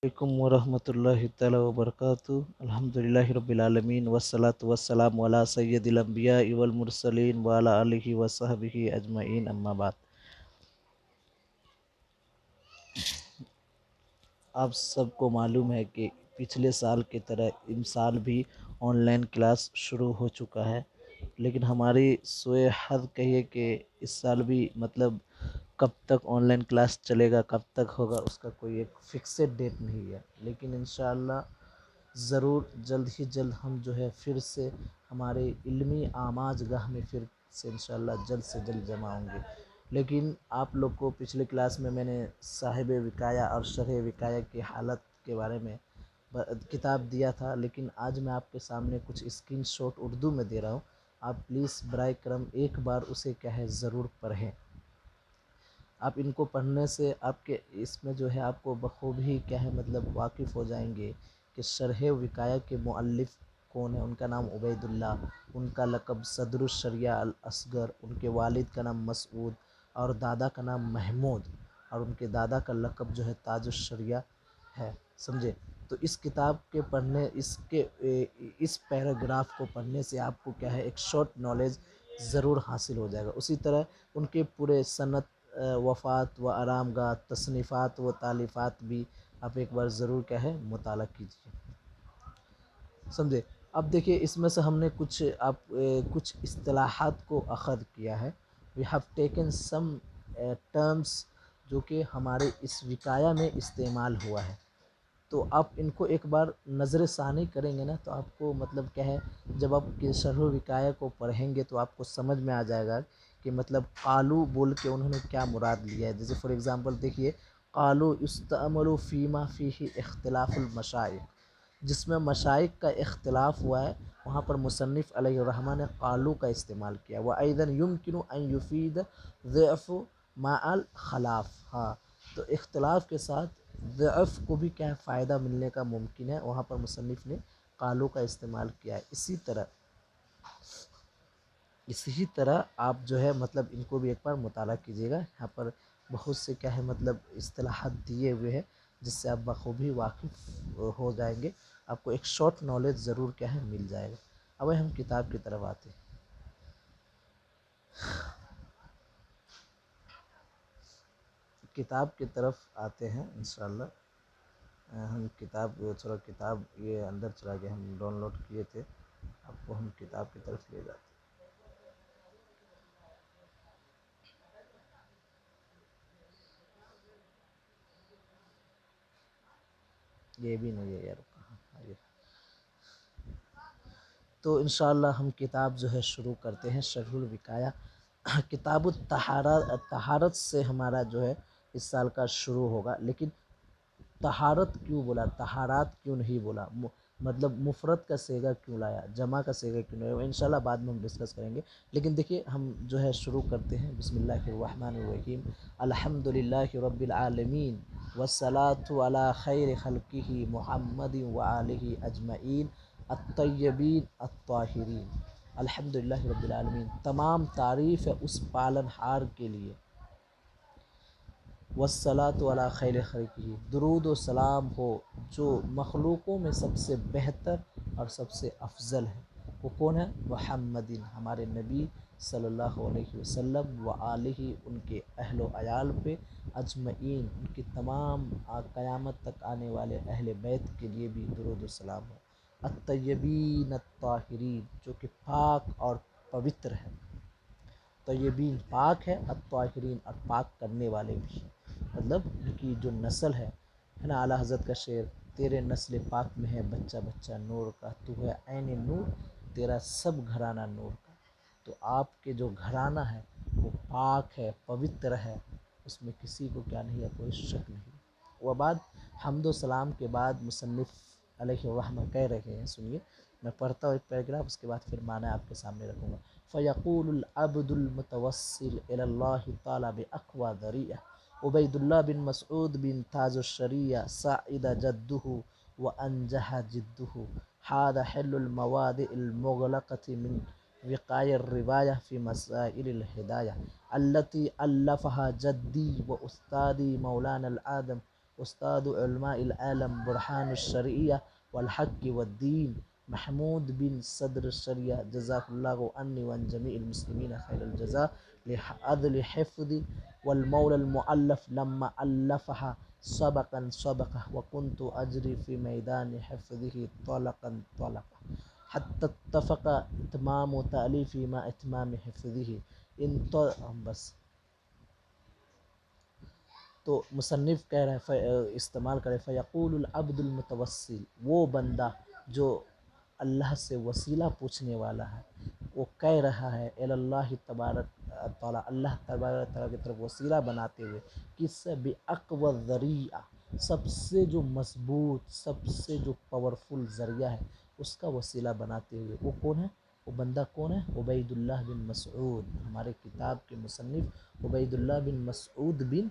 علیکم ورحمۃ اللہ تعالی وبرکاتہ۔ الحمدللہ رب العالمین والصلاة والسلام علی سید الانبیاء والمرسلین وعلی آلہ وصحبہ اجمعین، اما بعد۔ آپ سب کو معلوم ہے کہ پچھلے سال کی طرح ان سال بھی آن لائن کلاس شروع ہو چکا ہے، لیکن ہماری سوئے حد کہیے کہ اس سال بھی کب تک آن لائن کلاس چلے گا، کب تک ہوگا، اس کا کوئی ایک فکسڈ ڈیٹ نہیں ہے، لیکن انشاءاللہ ضرور جلد ہی جلد ہم پھر سے ہمارے علمی آماج گاہ میں پھر سے انشاءاللہ جلد سے جلد جمع ہوں گے۔ لیکن آپ لوگ کو پچھلے کلاس میں نے صاحب وقایہ اور شرح وقایہ کی حالت کے بارے میں کتاب دیا تھا، لیکن آج میں آپ کے سامنے کچھ اسکرین شاٹ اردو میں دے رہا ہوں، آپ پلیز برائے کرم ایک بار اسے ضرور پڑھیں۔ آپ ان کو پڑھنے سے آپ کے اس میں آپ کو بخوبی واقف ہو جائیں گے کہ شرح وقایہ کے مؤلف کون ہیں۔ ان کا نام عبید اللہ، ان کا لقب صدر الشریعہ الاصغر، ان کے والد کا نام مسعود اور دادا کا نام محمود، اور ان کے دادا کا لقب تاج الشریعہ ہے، سمجھے؟ تو اس کتاب کے پڑھنے اس پیراگراف کو پڑھنے سے آپ کو ایک شارٹ نالج ضرور حاصل ہو جائے گا۔ اسی طرح ان کے پورے سند، وفات و آرام گاہ، تصنیفات و تالیفات بھی آپ ایک بار ضرور مطالعہ کیجیے، سمجھے؟ اب دیکھیے اس میں سے ہم نے کچھ اصطلاحات کو اخذ کیا ہے۔ we have taken some terms جو کہ ہمارے اس وقایہ میں استعمال ہوا ہے، تو آپ ان کو ایک بار نظر ثانی کریں گے نا، تو آپ کو جب آپ شرح وقایہ کو پڑھیں گے تو آپ کو سمجھ میں آ جائے گا کہ قالو بول کے انہوں نے کیا مراد لیا ہے۔ جیسے فار ایگزامپل دیکھیے، قالو یستعمل فیما فیہ اختلاف المشائخ، جس میں مشائخ کا اختلاف ہوا ہے، وہاں پر مصنف علیہ الرحمہ نے قالو کا استعمال کیا۔ وَأَيْضًا يُمْكِنُ أَن يُفِيدَ ضِعْفُ مَعَ الْخِلَافِ، ہاں تو اختلاف کے ساتھ ضعف کو بھی فائدہ ملنے کا ممکن ہے، وہاں پر مصنف نے قالو کا استعمال کیا ہے۔ اسی طرح آپ ان کو بھی ایک بار مطالعہ کیجیے گا، یہاں پر بہت سے اصطلاحات دیے ہوئے ہیں جس سے آپ بخوبی واقف ہو جائیں گے، آپ کو ایک شارٹ نالج ضرور مل جائے گا۔ اب ہم کتاب کی طرف آتے ہیں۔ کتاب کی طرف آتے ہیں انشاءاللہ۔ ہم کتاب یہ اندر چلا گیا، ہم ڈاؤن لوڈ کیے تھے، آپ کو ہم کتاب کی طرف لے جاتے ہیں۔ یہ بھی نہیں ہے یار، کہاں یہ؟ تو انشاءاللہ ہم کتاب شروع کرتے ہیں، شرح الوقایہ۔ کتاب الطہارت سے ہمارا اس سال کا شروع ہوگا، لیکن طہارت کیوں بولا، طہارات کیوں نہیں بولا، مفرد کا صیغہ کیوں لایا، جمع کا صیغہ کیوں لایا، انشاءاللہ بعد میں ہم ڈسکس کریں گے۔ لیکن دیکھیے ہم شروع کرتے ہیں۔ بسم اللہ الرحمن الرحیم، الحمدللہ رب العالمین والصلاة علی خیر خلقہ محمد وآلہ اجمعین الطیبین الطاہرین۔ الحمدللہ رب العالمین، تمام تعریف ہے اس پالن ہار کے لیے۔ والصلاة علی خیر خلقہ، درود و سلام ہو جو مخلوقوں میں سب سے بہتر اور سب سے افضل ہے، وہ کون ہے؟ محمد، ہمارے نبی صلی اللہ علیہ وسلم، وآلہ، ان کے اہل و عیال پہ، اجمعین، ان کی تمام قیامت تک آنے والے اہل بیت کے لیے بھی درود و سلام ہو۔ الطیبین الطاہرین، جو کہ پاک اور پوتر ہے، طیبین پاک ہے، الطاہرین اور پاک کرنے والے بھی، ان کی جو نسل ہے نا، اعلیٰ حضرت کا شعر، تیرے نسل پاک میں ہے بچہ بچہ نور کا، تو ہے عین نور، تیرا سب گھرانہ نور کا۔ تو آپ کے جو گھرانہ ہے وہ پاک ہے، پوتر ہے، اس میں کسی کو نہیں ہے، کوئی شک نہیں۔ وبعد، حمد و سلام کے بعد مصنف علیہ الرحمہ کہہ رہے ہیں، سنیے، میں پڑھتا ہوں ایک پیراگراف، اس کے بعد پھر معنی آپ کے سامنے رکھوں گا۔ فَيَقُولُ الْعَبْدُ الْمُتَوَسِّلُ إِلَى اللَّهِ تَعَالَى بِأَقْوَى ذَرِيعَةٍ عبید اللہ بن مسعود بن تاج الشریعہ، سعد جدہ وانجح جدہ، حاد حل المواد المغلقة من وقاية الرواية في مسائل الهداية التي ألفها جدي وأستاذي مولانا الآدم استاد علماء العالم برہان الشرعیہ والحق والدین محمود بن صدر الشریعہ جزاک اللہ عنی وعن جمیع المسلمین خیر الجزاء لعدل حفظ والمولى المؤلف لما ألفها سبقا وكنت أجري في ميدان حفظه طلقا حتى اتفق اتمام تأليفي مع اتمام حفظه بس. تو مصنف کہہ رہے ہیں استعمال کرے فیقول العبد المتوسل، وہ بندہ جو اللہ سے وسیلہ پوچھنے والا ہے، وہ کہہ رہا ہے اللہ تبارک تعالیٰ، اللہ تبارک تعالیٰ کی طرف وسیلہ بناتے ہوئے، کس سے بِأَقْوَى الذَّرِيعَ، سب سے جو مضبوط، سب سے جو پاورفل ذریعہ ہے اس کا وسیلہ بناتے ہوئے، وہ کون ہے؟ وہ بندہ کون ہے؟ عبید اللہ بن مسعود، ہمارے کتاب کے مصنف عبید اللہ بن مسعود بن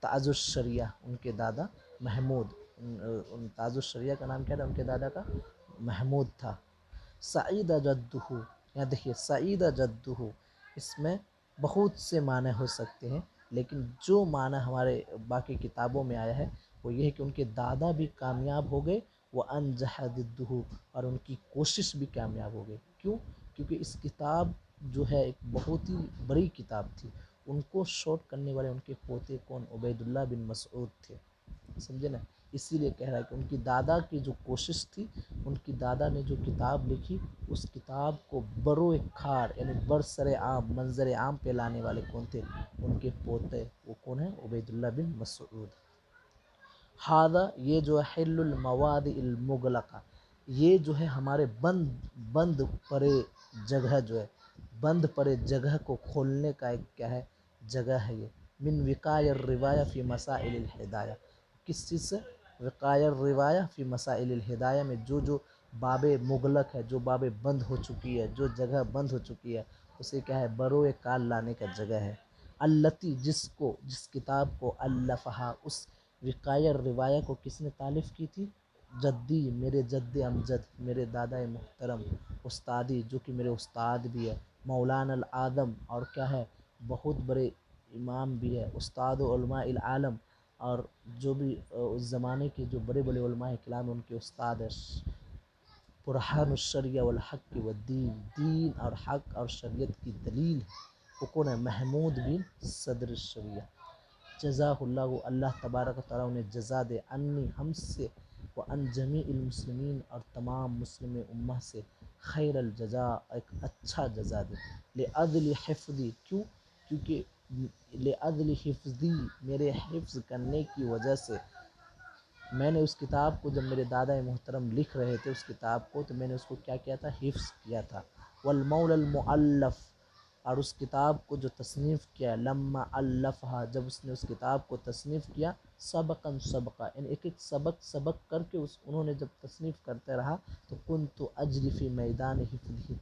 تاج الشریعہ، ان کے دادا محمود، تاج الشریعہ کا نام کیا تھا؟ ان کے دادا کا محمود تھا. سعید جدہ، یہاں دیکھیے سعید جدہ، اس میں بہت سے معنی ہو سکتے ہیں، لیکن جو معنی ہمارے باقی کتابوں میں آیا ہے وہ یہ ہے کہ ان کے دادا بھی کامیاب ہو گئے، وَأَنْجَحَ ضِدُّهُ، اور ان کی کوشش بھی کامیاب ہو گئی. کیوں؟ کیونکہ اس کتاب جو ہے ایک بہت ہی بڑی کتاب تھی، ان کو شارٹ کرنے والے ان کے پوتے کون؟ عبید اللہ بن مسعود تھے، سمجھے نا؟ اسی لیے کہہ رہا ہے کہ ان کی دادا کی جو کوشش تھی، ان کی دادا نے جو کتاب لکھی، اس کتاب کو بروئے کھار یعنی برسر عام، منظر عام پہ لانے والے کون تھے؟ ان کے پوتے، وہ کون ہیں؟ عبید اللہ بن مسعود. ہادہ، یہ جو ہے حل المواد المغلقہ، یہ جو ہے ہمارے بند پڑے جگہ، جو ہے بند پڑے جگہ کو کھولنے کا ایک کیا ہے؟ جگہ ہے یہ. من وقاء الروایہ فی مسائل الہدایہ، کس چیز سے؟ وقاء الروایہ فی مسائل الہدایہ میں جو باب مغلق ہے، جو باب بند ہو چکی ہے، جو جگہ بند ہو چکی ہے، اسے کیا ہے؟ بروئے کال لانے کا جگہ ہے. التی، جس کتاب کو الفہا، اس وقاء الروایہ کو کس نے تالیف کی تھی؟ جدی، میرے جد امجد، میرے دادا محترم، استادی، جو کہ میرے استاد بھی ہے، مولانا العظم، اور کیا ہے؟ بہت بڑے امام بھی ہے، استاد علماء العالم، اور جو بھی اس زمانے کے جو بڑے بڑے علماء کرام ان کے استاد ہے. برہان الشریعہ والحق والدین، دین اور حق اور شریعت کی دلیل ہے. وہ کون ہے؟ محمود بن صدر الشریعہ جزاہ اللہ، اللہ تبارک و تعالیٰ انہیں جزا دے، عنی، ہم سے، وعن جمیع المسلمین، اور تمام مسلم امہ سے، خیر الجزا، ایک اچھا جزا دے. لعدل حفظی، کیوں؟ کیونکہ لعدل حفظی، میرے حفظ کرنے کی وجہ سے، میں نے اس کتاب کو جب میرے دادا محترم لکھ رہے تھے اس کتاب کو، تو میں نے اس کو کیا کیا تھا؟ حفظ کیا تھا. والمولى المؤلف، اور اس کتاب کو جو تصنیف کیا، لما الفہا، جب اس نے اس کتاب کو تصنیف کیا، سبقا یعنی ایک ایک سبق کر کے انہوں نے جب تصنیف کرتے رہا، تو کنت اجری فی میدان حفظہ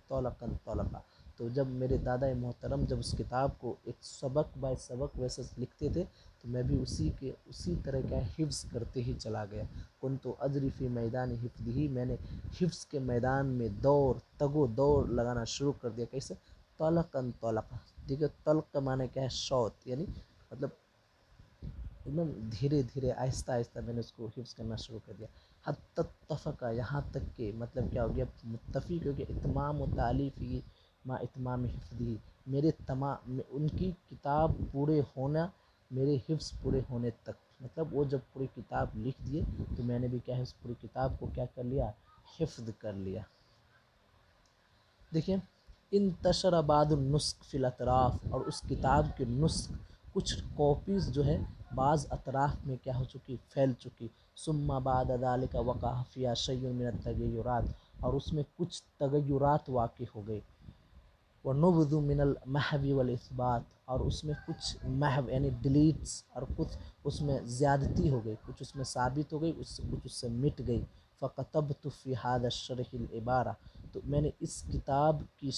طلقا، تو جب میرے دادا محترم جب اس کتاب کو ایک سبق بائی سبق ویسے لکھتے تھے، تو میں بھی اسی طرح کا حفظ کرتے ہی چلا گیا. کنت اجری فی میدان حفظہ، میں نے حفظ کے میدان میں تگ و دور لگانا شروع کر دیا. کیسے؟ طلقا، ٹھیک ہے. طلق کا معنی کیا ہے؟ شوط، یعنی مطلب ایک دم دھیرے دھیرے آہستہ آہستہ میں نے اس کو حفظ کرنا شروع کر دیا. حتی اتفقا، یہاں تک کہ مطلب کیا ہو گیا؟ متفق ہو گیا. اتمام و تالیفی ما اتمام حفظی، میرے تمام ان کی کتاب پورے ہونا، میرے حفظ پورے ہونے تک، مطلب وہ جب پوری کتاب لکھ دیے تو میں نے بھی کیا ہے؟ اس پوری کتاب کو کیا کر لیا؟ حفظ کر لیا. دیکھیں، انتشر بعض النسخ فی الاطراف، اور اس کتاب کے نسخ، کچھ کاپیز جو ہے بعض اطراف میں کیا ہو چکی؟ پھیل چکی. ثم بعد ذلك وقع فيها شيء من التغیرات، اور اس میں کچھ تغیرات واقع ہو گئے. ونبذ من المحو والاثبات، اور اس میں کچھ محو یعنی ڈیلیٹس، اور کچھ اس میں زیادتی ہو گئی، کچھ اس میں ثابت ہو گئی، کچھ اس سے مٹ گئی. فكتبت في هذا الشرح العبارہ، تو میں نے اس کتاب کی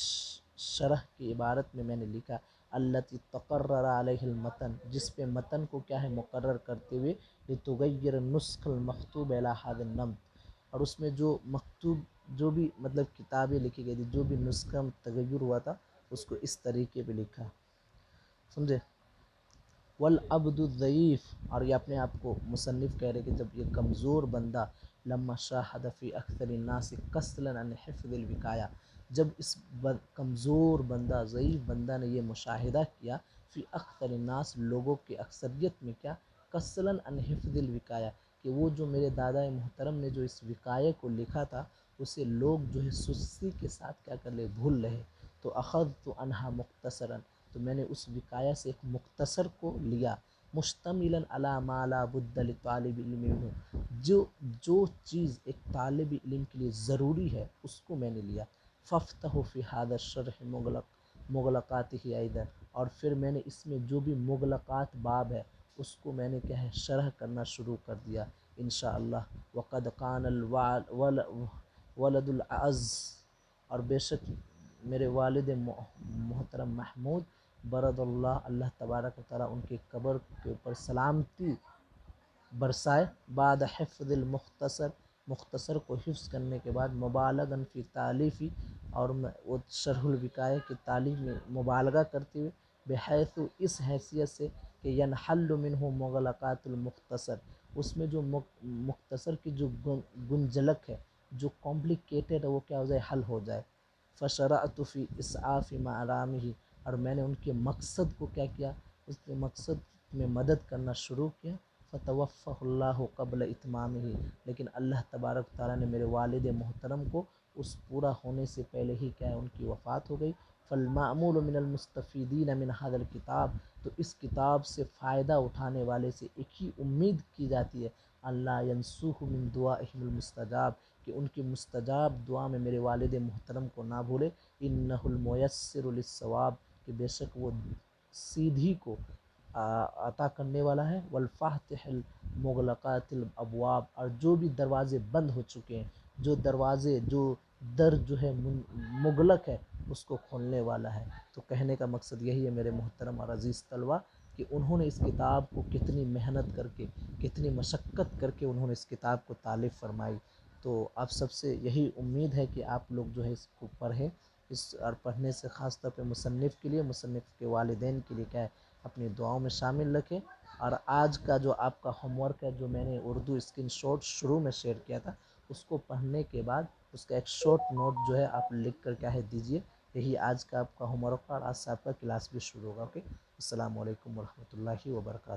شرح کی عبارت میں نے لکھا، التي تقرر علیہ المتن، جس پہ متن کو کیا ہے؟ مقرر کرتے ہوئے، لتغیر النسخ المکتوب علی هذا النمط، اور اس میں جو مکتوب، جو بھی مطلب کتابیں لکھی گئی تھی، جو بھی نسخہ تغیر ہوا تھا، اس کو اس طریقے پہ لکھا. سمجھے؟ والعبد الضعیف، اور یہ اپنے آپ کو مصنف کہہ رہے کہ جب یہ کمزور بندہ لما شاہد فی اکثر الناس کسلا عن حفظ الوقایا، جب اس کمزور بندہ ضعیف بندہ نے یہ مشاہدہ کیا فی اکثر الناس لوگوں کے اکثریت میں کیا کسلا عن حفظ الوقایا، کہ وہ جو میرے دادا محترم نے جو اس وقایہ کو لکھا تھا اسے لوگ جو ہے سستی کے ساتھ کیا کر لے بھول رہے، تو اخذت عنہا مختصرا، تو میں نے اس وقایہ سے ایک مختصر کو لیا، مشتملا علی ما لا بد لطالب علم منہ، جو چیز ایک طالب علم کے لیے ضروری ہے اس کو میں نے لیا، فافتح فی هذا الشرح مغلقاتہ ایضا، اور پھر میں نے اس میں جو بھی مغلقات باب ہے اس کو میں نے کیا ہے شرح کرنا شروع کر دیا انشاءاللہ۔ وقد قان ولد العز، اور بے شک میرے والد محترم محمود برد اللہ، اللہ تبارک و تعالیٰ ان کے قبر کے اوپر سلامتی برسائے، بعد حفظ المختصر، مختصر کو حفظ کرنے کے بعد مبالغاً فی تالیفی، اور وہ شرح الوقایہ کی تعلیم میں مبالغہ کرتے ہوئے، بحیث اس حیثیت سے کہ ینحل منہ مغلقات المختصر، اس میں جو مختصر کی جو گنجلک ہے، جو کمپلیکیٹڈ ہے، وہ کیا ہو جائے حل ہو جائے، فشرعت فی اسعاف معرامہ، اور میں نے ان کے مقصد کو کیا کیا، اس کے مقصد میں مدد کرنا شروع کیا، فتوفہ اللہ قبل اتمامہ، لیکن اللہ تبارک تعالیٰ نے میرے والد محترم کو اس پورا ہونے سے پہلے ہی کیا ہے ان کی وفات ہو گئی۔ فالمأمول من المستفیدین من هذا الکتاب، تو اس کتاب سے فائدہ اٹھانے والے سے ایک ہی امید کی جاتی ہے، اللہ ینسوہ من دعائہم المستجاب، کہ ان کی مستجاب دعا میں میرے والد محترم کو نہ بھولے، انہ المیسر للصواب، کہ بے شک وہ سیدھی کو عطا کرنے والا ہے، والفاتح المغلقات الابواب، اور جو بھی دروازے بند ہو چکے ہیں، جو دروازے جو در جو ہے مغلق ہے اس کو کھولنے والا ہے۔ تو کہنے کا مقصد یہی ہے میرے محترم اور عزیز طلبہ، کہ انہوں نے اس کتاب کو کتنی محنت کر کے، کتنی مشقت کر کے انہوں نے اس کتاب کو تالیف فرمائی۔ تو آپ سب سے یہی امید ہے کہ آپ لوگ جو ہے اس کو پڑھیں، اور پڑھنے سے خاص طور پہ مصنف کے لیے، مصنف کے والدین کے لیے کیا ہے اپنی دعاؤں میں شامل رکھیں۔ اور آج کا جو آپ کا ہوم ورک ہے، جو میں نے اردو اسکرین شاٹ شروع میں شیئر کیا تھا، اس کو پڑھنے کے بعد اس کا ایک شارٹ نوٹ جو ہے آپ لکھ کر کیا ہے دیجئے، یہی آج کا آپ کا ہوم ورک، اور آج سے آپ کا کلاس بھی شروع ہوگا۔ اوکے، السلام علیکم ورحمۃ اللہ وبرکاتہ۔